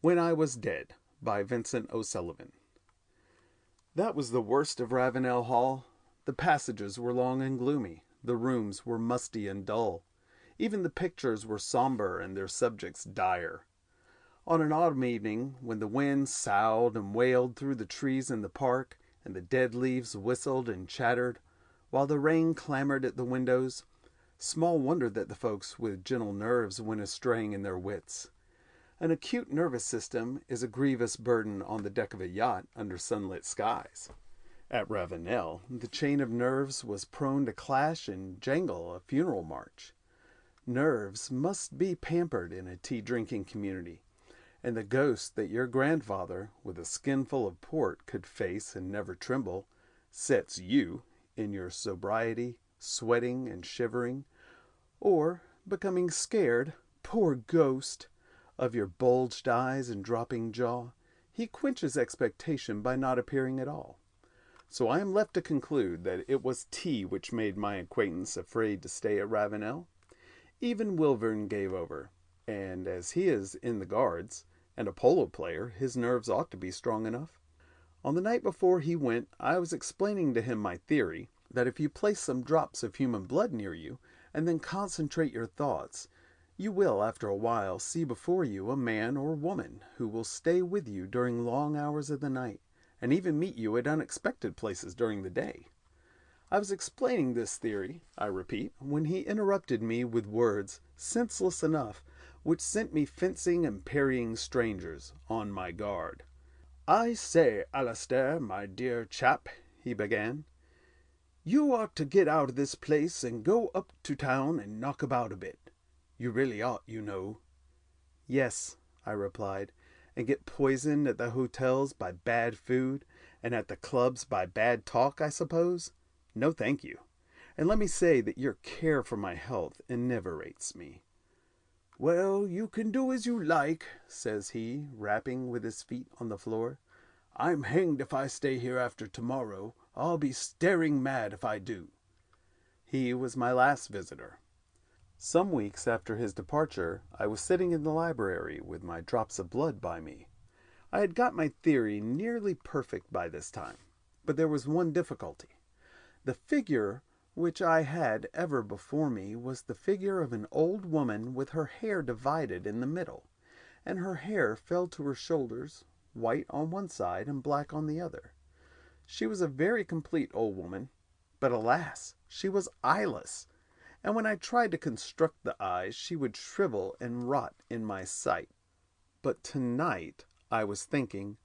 When I Was Dead by Vincent O'Sullivan. That was the worst of Ravenel Hall. The passages were long and gloomy. The rooms were musty and dull. Even the pictures were somber and their subjects dire. On an autumn evening, when the wind soughed and wailed through the trees in the park, and the dead leaves whistled and chattered, while the rain clamored at the windows, small wonder that the folks with gentle nerves went astraying in their wits. An acute nervous system is a grievous burden on the deck of a yacht under sunlit skies. At Ravenel, the chain of nerves was prone to clash and jangle a funeral march. Nerves must be pampered in a tea-drinking community, and the ghost that your grandfather, with a skinful of port, could face and never tremble, sets you, in your sobriety, sweating and shivering, or, becoming scared, poor ghost, of your bulged eyes and dropping jaw, he quenches expectation by not appearing at all. So I am left to conclude that it was tea which made my acquaintance afraid to stay at Ravenel. Even Wilburn gave over, and as he is in the Guards, and a polo player, his nerves ought to be strong enough. On the night before he went, I was explaining to him my theory, that if you place some drops of human blood near you, and then concentrate your thoughts, you will, after a while, see before you a man or woman who will stay with you during long hours of the night, and even meet you at unexpected places during the day. I was explaining this theory, I repeat, when he interrupted me with words, senseless enough, which sent me fencing and parrying strangers, on my guard. "I say, Alastair, my dear chap," he began, "you ought to get out of this place and go up to town and knock about a bit. You really ought, you know." "Yes," I replied, "and get poisoned at the hotels by bad food, and at the clubs by bad talk, I suppose? No, thank you. And let me say that your care for my health enervates me." "Well, you can do as you like," says he, rapping with his feet on the floor. "I'm hanged if I stay here after tomorrow. I'll be staring mad if I do." He was my last visitor. Some weeks after his departure, I was sitting in the library with my drops of blood by me. I had got my theory nearly perfect by this time, but there was one difficulty. The figure which I had ever before me was the figure of an old woman with her hair divided in the middle, and her hair fell to her shoulders, white on one side and black on the other. She was a very complete old woman, but alas, she was eyeless, and when I tried to construct the eyes, she would shrivel and rot in my sight. But tonight I was thinking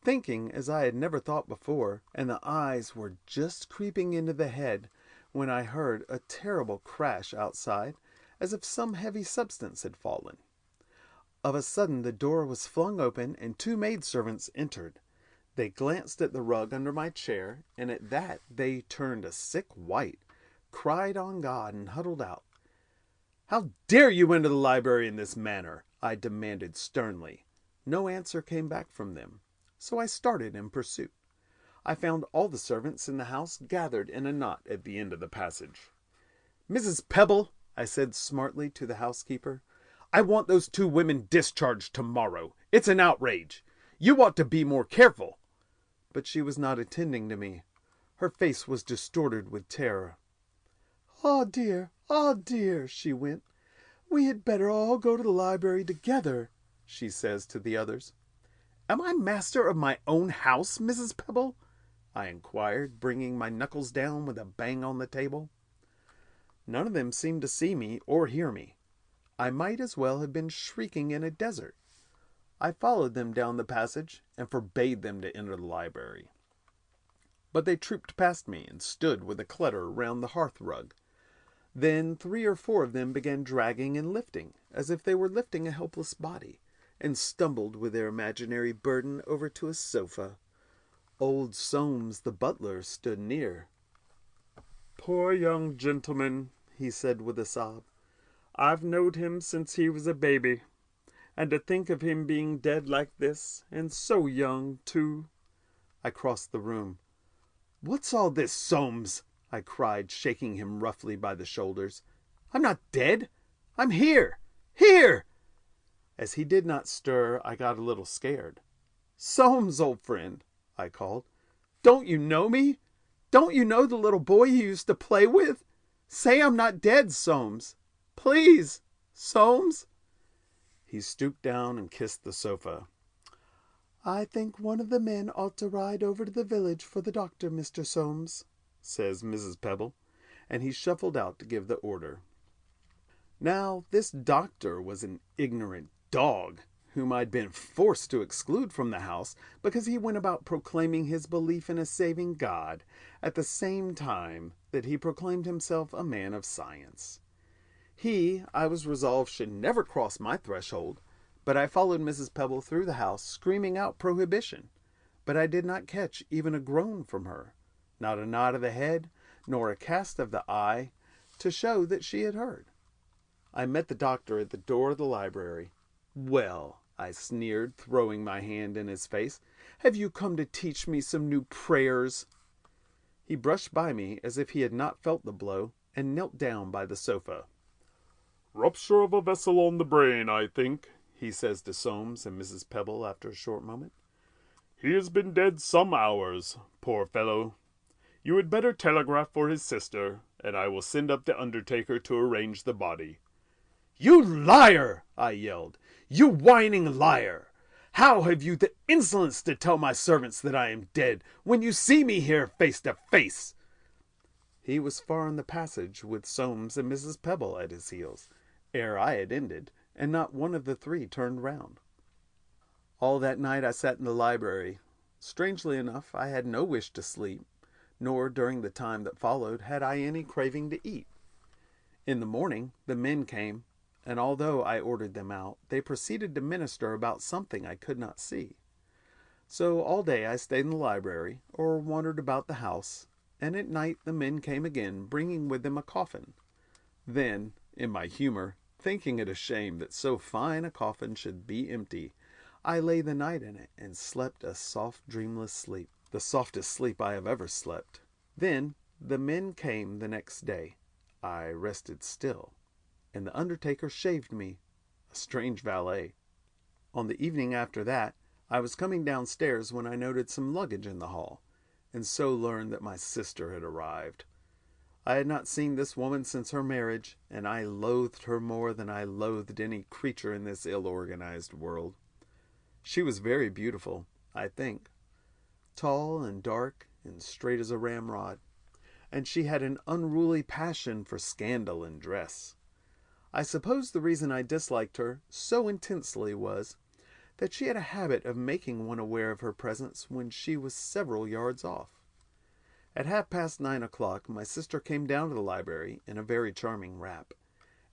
as I had never thought before, and the eyes were just creeping into the head when I heard a terrible crash outside, as if some heavy substance had fallen. Of a sudden the door was flung open and two maidservants entered. They glanced at the rug under my chair, and at that they turned a sick white, cried on God, and huddled out. "How dare you enter the library in this manner?" I demanded sternly. No answer came back from them, so I started in pursuit. I found all the servants in the house gathered in a knot at the end of the passage. "Mrs. Pebble," I said smartly to the housekeeper, "I want those two women discharged tomorrow. It's an outrage. You ought to be more careful." But she was not attending to me. Her face was distorted with terror. Ah, dear," she went. "We had better all go to the library together," she says to the others. "Am I master of my own house, Mrs. Pebble?" I inquired, bringing my knuckles down with a bang on the table. None of them seemed to see me or hear me. I might as well have been shrieking in a desert. I followed them down the passage and forbade them to enter the library. But they trooped past me and stood with a clutter round the hearth rug. Then 3 or 4 of them began dragging and lifting, as if they were lifting a helpless body, and stumbled with their imaginary burden over to a sofa. Old Soames the butler stood near. "Poor young gentleman," he said with a sob. "I've knowed him since he was a baby. And to think of him being dead like this, and so young, too." I crossed the room. "What's all this, Soames?" I cried, shaking him roughly by the shoulders. "I'm not dead. I'm here. Here!" As he did not stir, I got a little scared. "Soames, old friend," I called. "Don't you know me? Don't you know the little boy you used to play with? Say I'm not dead, Soames. Please, Soames." He stooped down and kissed the sofa. "I think one of the men ought to ride over to the village for the doctor, Mr. Soames," says Mrs. Pebble, and he shuffled out to give the order. Now, this doctor was an ignorant dog, whom I'd been forced to exclude from the house because he went about proclaiming his belief in a saving God at the same time that he proclaimed himself a man of science. He, I was resolved, should never cross my threshold, but I followed Mrs. Pebble through the house, screaming out prohibition. But I did not catch even a groan from her, not a nod of the head, nor a cast of the eye, to show that she had heard. I met the doctor at the door of the library. "Well," I sneered, throwing my hand in his face, "have you come to teach me some new prayers?" He brushed by me as if he had not felt the blow, and knelt down by the sofa. "Rupture of a vessel on the brain, I think," he says to Soames and Mrs. Pebble after a short moment. "He has been dead some hours, poor fellow. You had better telegraph for his sister, and I will send up the undertaker to arrange the body." "You liar!" I yelled. "You whining liar! How have you the insolence to tell my servants that I am dead, when you see me here face to face?" He was far in the passage, with Soames and Mrs. Pebble at his heels, ere I had ended, and not one of the three turned round. All that night I sat in the library. Strangely enough, I had no wish to sleep, nor during the time that followed had I any craving to eat. In the morning the men came, and although I ordered them out, they proceeded to minister about something I could not see. So all day I stayed in the library, or wandered about the house, and at night the men came again, bringing with them a coffin. Then, in my humor, thinking it a shame that so fine a coffin should be empty, I lay the night in it, and slept a soft dreamless sleep, the softest sleep I have ever slept. Then the men came the next day. I rested still, and the undertaker shaved me, a strange valet. On the evening after that, I was coming downstairs when I noted some luggage in the hall, and so learned that my sister had arrived. I had not seen this woman since her marriage, and I loathed her more than I loathed any creature in this ill-organized world. She was very beautiful, I think, tall and dark and straight as a ramrod, and she had an unruly passion for scandal and dress. I suppose the reason I disliked her so intensely was that she had a habit of making one aware of her presence when she was several yards off. At 9:30 my sister came down to the library in a very charming wrap,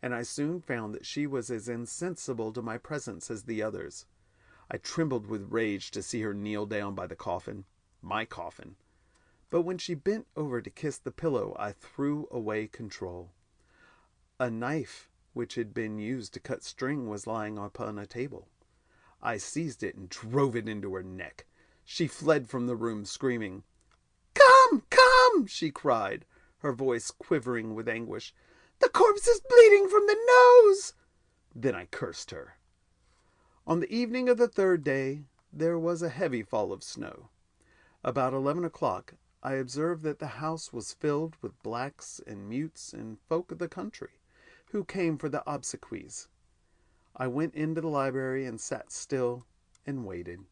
and I soon found that she was as insensible to my presence as the others. I trembled with rage to see her kneel down by the coffin, my coffin. But when she bent over to kiss the pillow, I threw away control. A knife which had been used to cut string was lying upon a table. I seized it and drove it into her neck. She fled from the room screaming. "Come, come!" she cried, her voice quivering with anguish. "The corpse is bleeding from the nose!" Then I cursed her. On the evening of the third day there was a heavy fall of snow. About 11 I observed that the house was filled with blacks and mutes and folk of the country, who came for the obsequies. I went into the library and sat still and waited.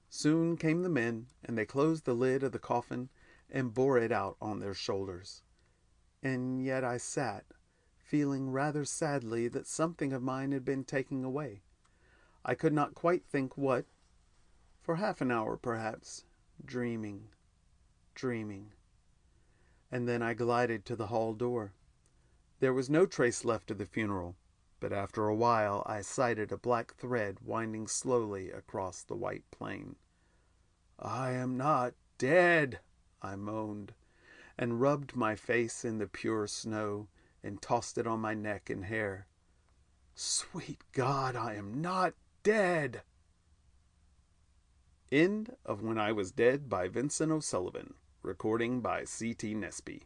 Soon came the men, and they closed the lid of the coffin and bore it out on their shoulders. And yet I sat, feeling rather sadly that something of mine had been taken away. I could not quite think what. For half an hour, perhaps, dreaming. And then I glided to the hall door. There was no trace left of the funeral, but after a while I sighted a black thread winding slowly across the white plain. "I am not dead," I moaned, and rubbed my face in the pure snow and tossed it on my neck and hair. Sweet God, I am not dead. End of When I Was Dead by Vincent O'Sullivan. Recording by C.T. Nesby.